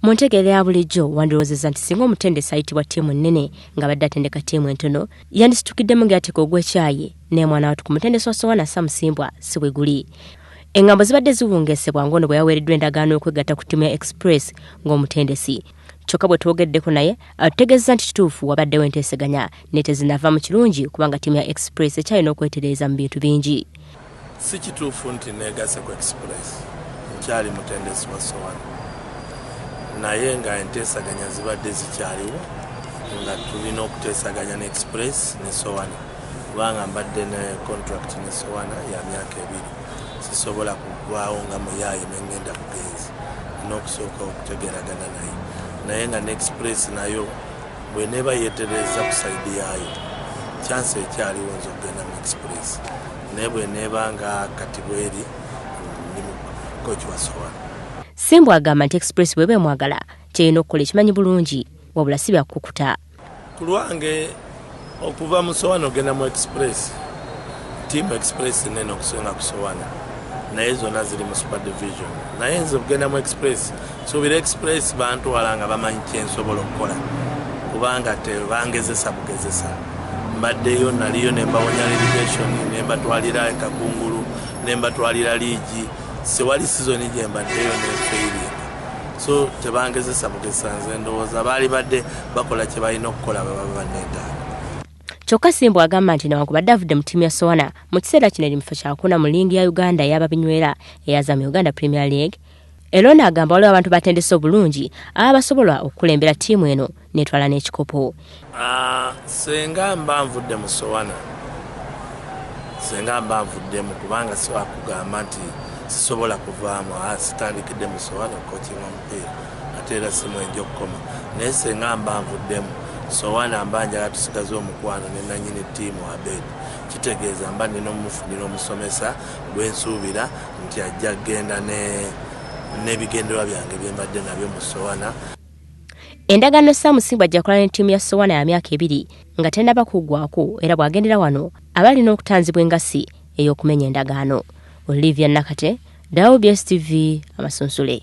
Montegere ya bulijjo wandiroozezza nti singa omutendesi ayitibwa ttiimu nnene nga badde atendeka ttiimu entono yandisitukiddemu ng'ateeka ogw'ekyayi ne mwana watu ku mutendesi wa Sowana Samusimbwa si bwe guli. Engambo zibadde ziwungeesebwa ng'ono bwe yaweereddwa endagaano y'okwegatta ku ttiimu ya Express ng'omutendesi. Kyokka bwe twogeddeko naye atutegeeza nti kituufu wabaddewo enteeseganya ne tezinava mu kirungi kubanga ttiimu ya Express ekyalina okwetereeza mu bintu bingi. Si kituufu nti neegase ku Express nkyali mutendesi wa Sowana naye nga enteesaganya zibadde zikyaliwo nga tulina okuteesaganya ne Express ne Sowana kubanga mbadde ne contract ne Sowana ya myaka 2 sisobola kuvaawo nga muyaaye nengenda bugenzi n'okusooka okutegeragana naye nga ne Express nayo bw'eneeba yeetereeza ku sayidi yaayo chance ekyaliwo nza okugenda mu Express naye bw'eneeba nga kati bweri ndi kochi wa Sowana. Simbwa agamba nti Express bw'eba emwagala kyerina okukola ekimanyi bulungi wabula si byakukuta. Ku lwange okuva mu Sowana ogenda mu Express Team Express nene okusinga ku Sowana naye zonna ziri mu Super Division naye nze okugenda mu Express suubira Express bantu walanga bamanyi kyensobola okukola kubanga tebangezesa bugezesa mbaddeyo naliyo ne mbawonya relegation ne mbatwalira Kakungulu ne mbatwalira liigi sewali sizoni gye mbaddeyo ne failing so tebangezesa bugezesa nze ndowooza baali badde bakola kye balina okukola baba banneetaaga. Kyokka Simbwa agamba nti newankubadde avudde mu ttiimu ya Sowana mu kiseera kino eri mu kifo kyakuna mu liigi ya Uganda ey'ababinywera eyazama Uganda Premier League. Elona agamba waliwo abantu batendese obulungi aba basobola okukulembera ttiimu eno n'etwala n'ekikopo. Senga mba nvudde mu Sowana senga mba nvuddemu kubanga siwakugamba nti sisobola kuvaamu sitandikidde mu Sowana okukokinga omupiira ate era simwenja okukoma naye senga mba nvuddemu Sowana mba njagala tusigaze omukwano ne nannyini ttiimu Abed kitegeeza mba nina omufundira omusomesa gwensuubira nti ajja kgenda n'ebigendererwa byange bye mbadde nabyo mu Sowana. Endagaano Samusimbwa ajja kukola ne ttiimu ya Sowana ya myaka 2 nga tennaba kuggwaako era bw'agendera wano aba alina okutanzibwa engasi ey'okumenya endagaano. Olivia Nakate, WBS TV, Amasunsule.